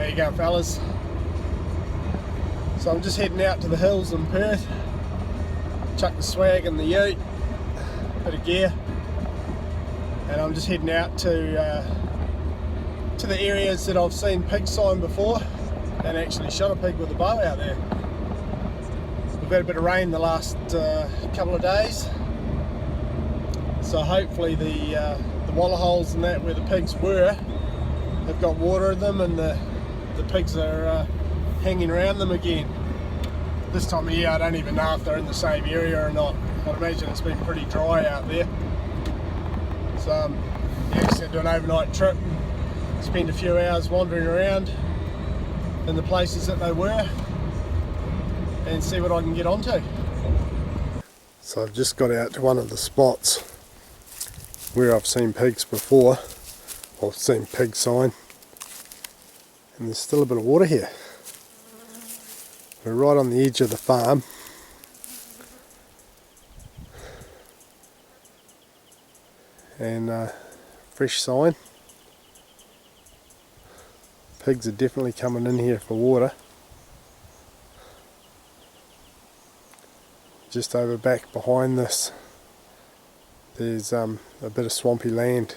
How you going, fellas? So I'm just heading out to the hills in Perth. Chuck the swag in the ute, bit of gear, and I'm just heading out to the areas that I've seen pig sign before and actually shot a pig with a bow out there. We've had a bit of rain the last couple of days, so hopefully the wallah holes and that where the pigs were have got water in them and the pigs are hanging around them again. This time of year I don't even know if they're in the same area or not. I'd imagine it's been pretty dry out there. So actually do an overnight trip and spend a few hours wandering around in the places that they were and see what I can get onto. So I've just got out to one of the spots where I've seen pigs before, or seen pig sign, and there's still a bit of water here. We're right on the edge of the farm, and fresh sign. Pigs are definitely coming in here for water. Just over back behind this there's a bit of swampy land,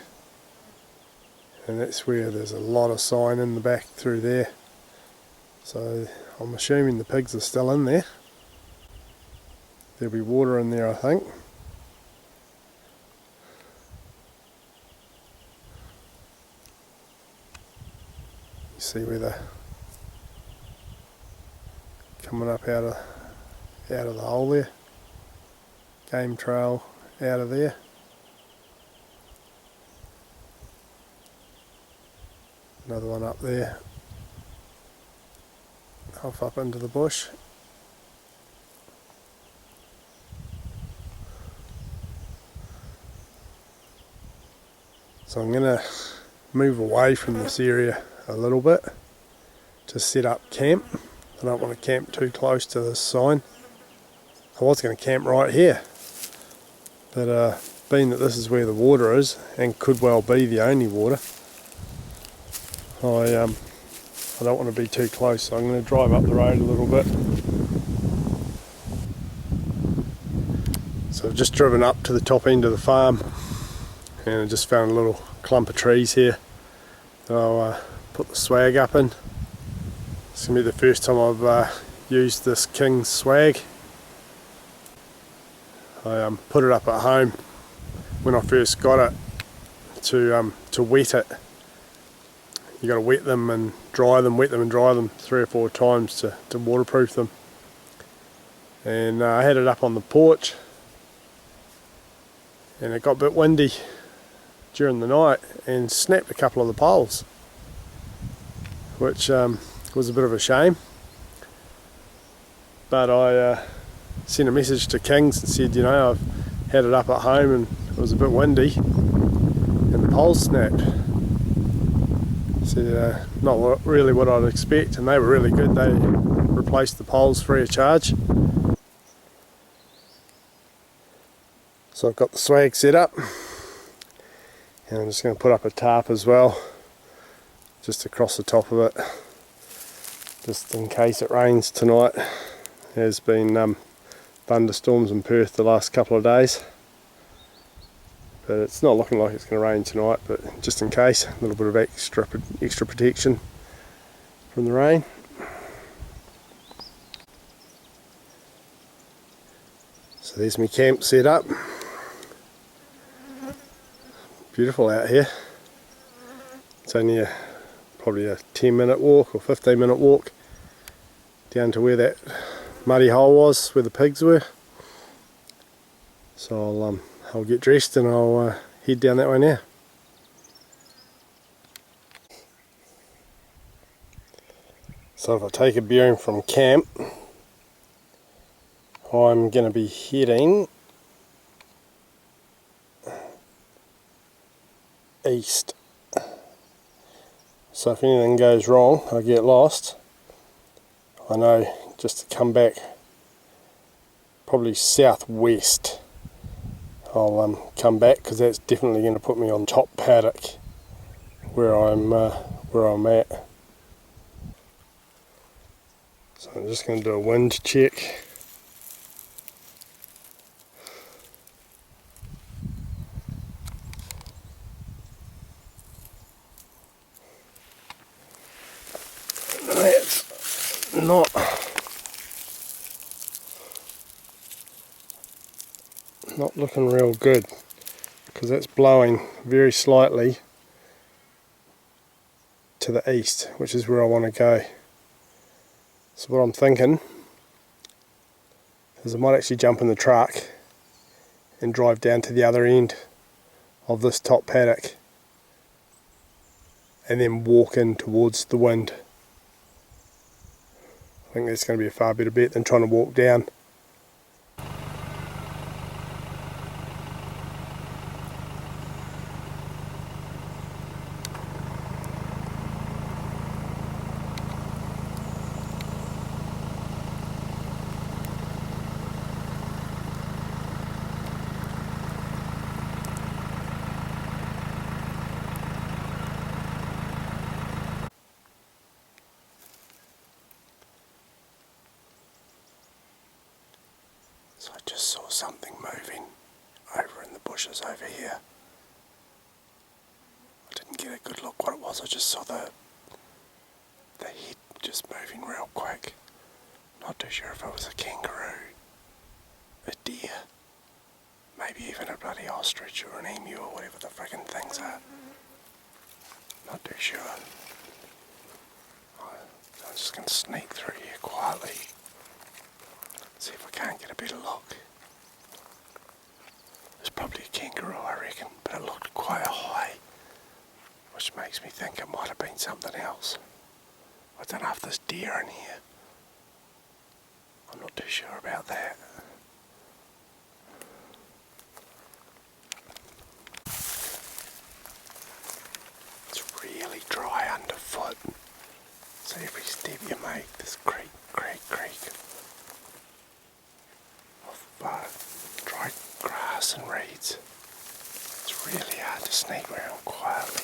and that's where there's a lot of sign in the back through there. So I'm assuming the pigs are still in there. There'll be water in there, I think. You see where they're coming up out of the hole there. Game trail out of there. Another one up there, off up into the bush. So I'm going to move away from this area a little bit to set up camp. I don't want to camp too close to this sign. I was going to camp right here, but being that this is where the water is and could well be the only water, I don't want to be too close, so I'm going to drive up the road a little bit. So I've just driven up to the top end of the farm and I just found a little clump of trees here that I'll put the swag up in. It's going to be the first time I've used this King's swag. I put it up at home when I first got it to wet it. You got to wet them and dry them, wet them and dry them 3 or 4 times to waterproof them. And I had it up on the porch, and it got a bit windy during the night and snapped a couple of the poles, which was a bit of a shame. But I sent a message to Kings and said, you know, I've had it up at home and it was a bit windy and the poles snapped. So not really what I'd expect, and they were really good. They replaced the poles free of charge. So I've got the swag set up, and I'm just going to put up a tarp as well, just across the top of it, just in case it rains tonight. There's been thunderstorms in Perth the last couple of days, but it's not looking like it's going to rain tonight, but just in case, a little bit of extra protection from the rain. So there's my camp set up. Beautiful out here. It's only probably a 10-minute walk or 15-minute walk down to where that muddy hole was, where the pigs were. So I'll get dressed and I'll head down that way now. So if I take a bearing from camp, I'm going to be heading east. So if anything goes wrong, I get lost, I know just to come back probably southwest. I'll come back, because that's definitely going to put me on top paddock where I'm at. So I'm just going to do a wind check. That's not looking real good, because that's blowing very slightly to the east, which is where I want to go. So what I'm thinking is I might actually jump in the truck and drive down to the other end of this top paddock and then walk in towards the wind. I think that's going to be a far better bet than trying to walk down. So I just saw something moving over in the bushes over here. I didn't get a good look what it was, I just saw the head just moving real quick. Not too sure if it was a kangaroo, a deer, maybe even a bloody ostrich or an emu or whatever the friggin' things are. Not too sure. I'm just going to sneak through here quietly. See if I can't get a better look. It's probably a kangaroo, I reckon, but it looked quite high, which makes me think it might have been something else. I don't know if there's deer in here. I'm not too sure about that. It's really dry underfoot. So every step you make, this creak, creak, creak of dry grass and reeds. It's really hard to sneak around quietly.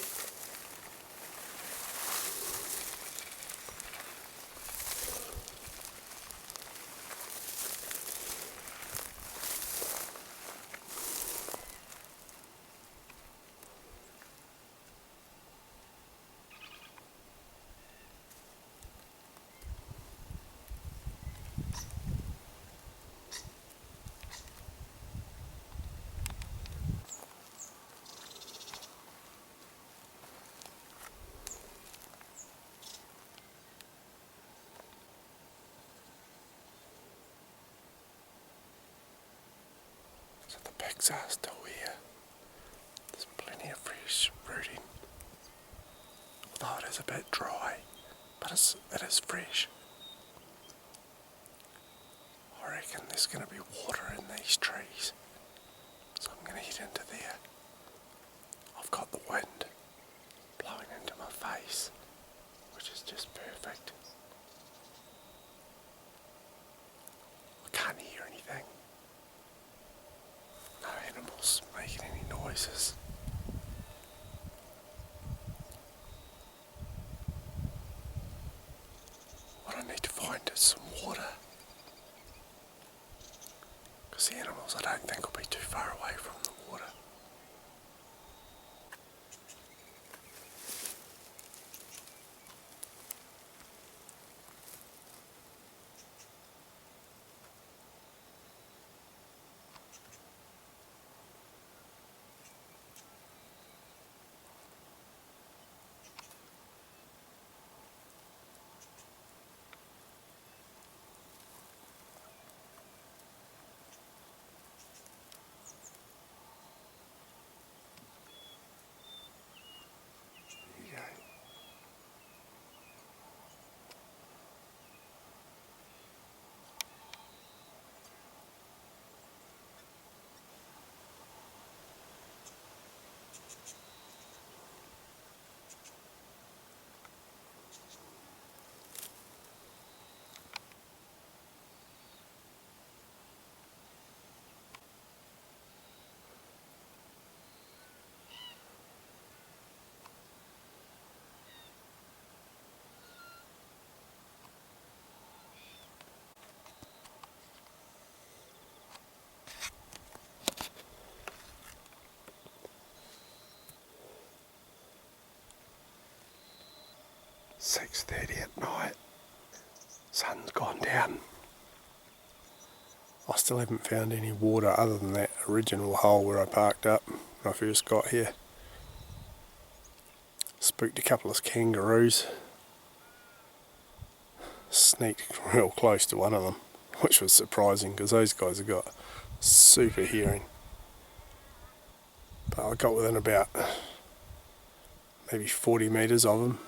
So the pigs are still here. There's plenty of fresh rooting. Although it is a bit dry, but it is fresh. I reckon there's going to be water in these trees. So I'm going to head into there. I've got the wind blowing into my face, which is just perfect. I can't hear anything. No animals making any noises. What I need to find is some water. Because the animals I don't think will be too far away from the water. 6:30 at night. Sun's gone down. I still haven't found any water other than that original hole where I parked up when I first got here. Spooked a couple of kangaroos. Sneaked real close to one of them, which was surprising because those guys have got super hearing. But I got within about maybe 40 metres of him,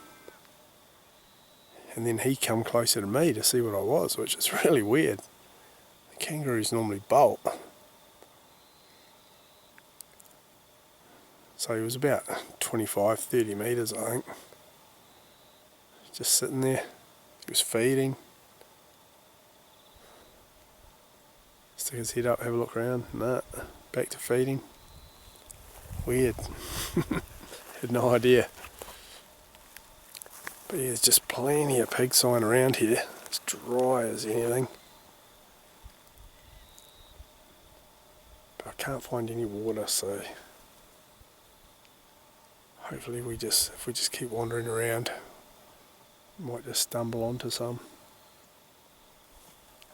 and then he come closer to me to see what I was, which is really weird. The kangaroos normally bolt. So he was about 25-30 metres, I think. Just sitting there. He was feeding. Stick his head up, have a look around. Nah, back to feeding. Weird. Had no idea. But yeah, there's just plenty of pig sign around here. It's dry as anything. But I can't find any water, so hopefully if we just keep wandering around, might just stumble onto some.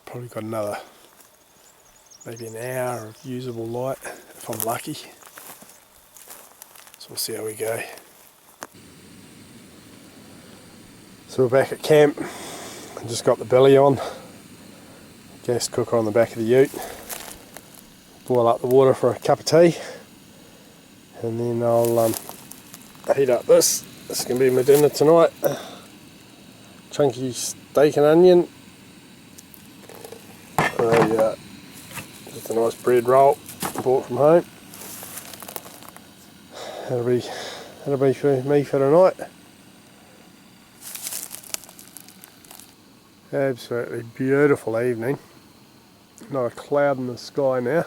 Probably got another, maybe an hour of usable light if I'm lucky. So we'll see how we go. So we're back at camp. I just got the billy on. Gas cooker on the back of the ute. Boil up the water for a cup of tea. And then I'll heat up this. This is going to be my dinner tonight. Chunky steak and onion. Just a nice bread roll bought from home. That'll be for me for tonight. Absolutely beautiful evening. Not a cloud in the sky now.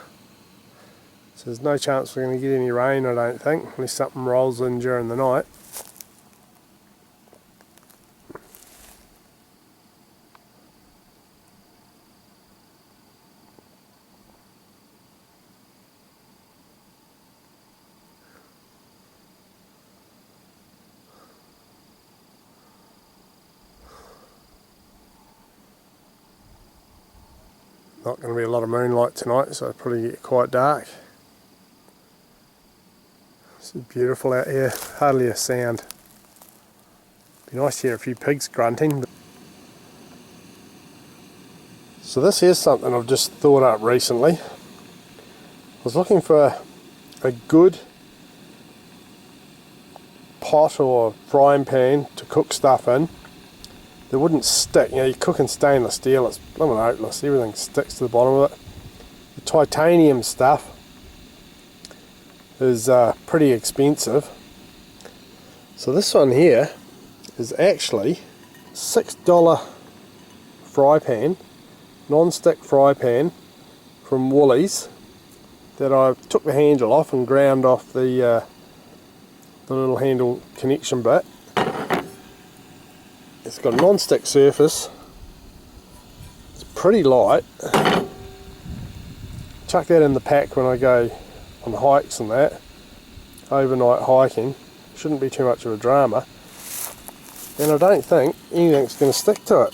So there's no chance we're going to get any rain, I don't think, unless something rolls in during the night. Not going to be a lot of moonlight tonight, so it'll probably get quite dark. It's beautiful out here, hardly a sound. Be nice to hear a few pigs grunting. So this here's something I've just thought up recently. I was looking for a good pot or frying pan to cook stuff in. It wouldn't stick. You know, you cook in stainless steel, it's blooming hopeless. Everything sticks to the bottom of it. The titanium stuff is pretty expensive. So this one here is actually $6 fry pan, non-stick fry pan from Woolies that I took the handle off and ground off the little handle connection bit. It's got a non-stick surface, it's pretty light. Chuck that in the pack when I go on hikes and that, overnight hiking. Shouldn't be too much of a drama, and I don't think anything's going to stick to it.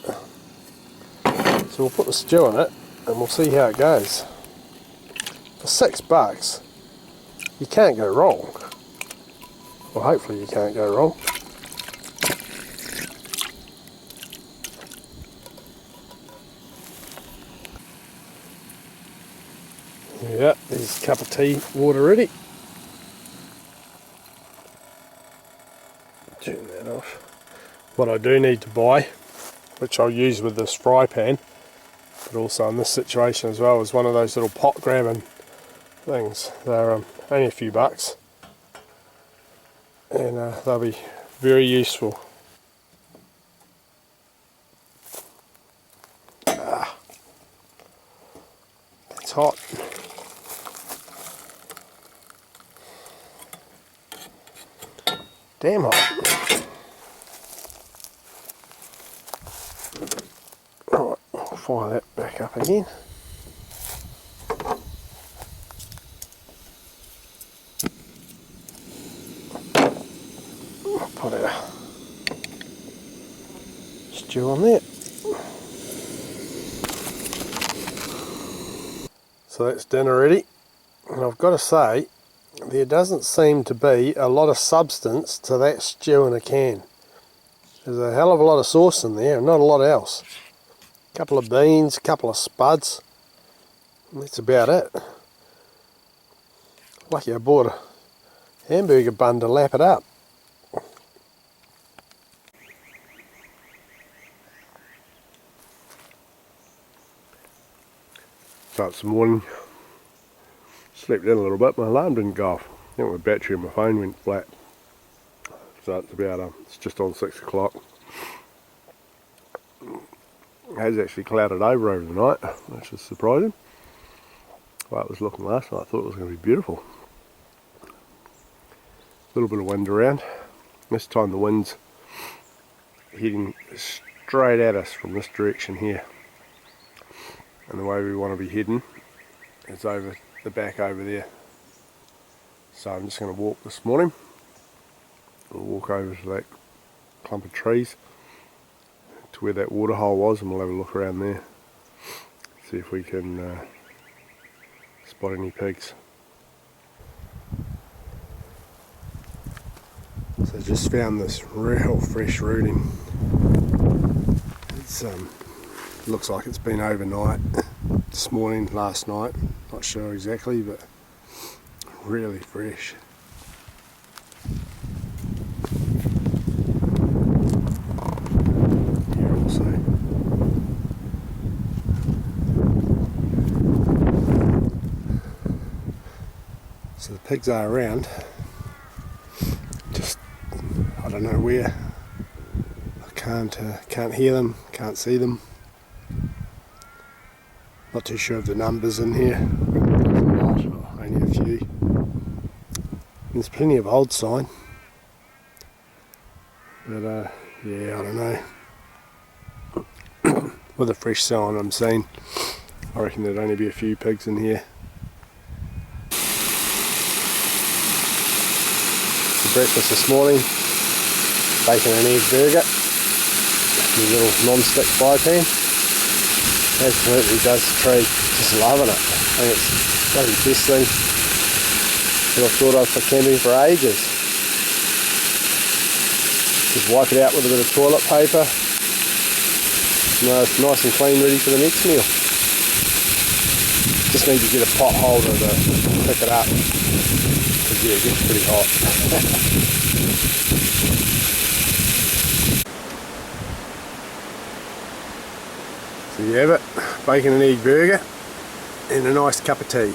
So we'll put the stew in it and we'll see how it goes. For $6 you can't go wrong. Well, hopefully you can't go wrong. Yeah, there's a cup of tea, water ready. Turn that off. What I do need to buy, which I'll use with this fry pan, but also in this situation as well, is one of those little pot grabbing things. They're only a few bucks, and they'll be very useful. It's hot. Damn hot. Right, I'll fire that back up again. Put stew on there. So that's dinner ready, and I've got to say, there doesn't seem to be a lot of substance to that stew in a can. There's a hell of a lot of sauce in there and not a lot else. A couple of beans, a couple of spuds, and that's about it. Lucky I bought a hamburger bun to lap it up. So it's the morning, slept in a little bit, my alarm didn't go off. I think my battery on my phone went flat. So it's about, it's just on 6 o'clock. It has actually clouded over the night, which is surprising. The way it was looking last night, I thought it was going to be beautiful. A little bit of wind around. This time the wind's heading straight at us from this direction here. And the way we want to be heading is over the back over there. So I'm just going to walk this morning. We'll walk over to that clump of trees to where that water hole was, and we'll have a look around there. See if we can spot any pigs. So just found this real fresh rooting. It's looks like it's been overnight this morning, last night, not sure exactly, but really fresh. Here also. So the pigs are around, just I don't know where. I can't hear them, can't see them. Not too sure of the numbers in here. Only a few. There's plenty of old sign. But yeah, I don't know. With the fresh sign I'm seeing, I reckon there'd only be a few pigs in here. For breakfast this morning, bacon and egg burger. A little non-stick fry pan. Absolutely does the treat, just loving it. I think it's probably the best thing that I've thought of for camping for ages. Just wipe it out with a bit of toilet paper. Now it's nice and clean, ready for the next meal. Just need to get a pot holder to pick it up, because yeah, it gets pretty hot. So you have it, bacon and egg burger and a nice cup of tea.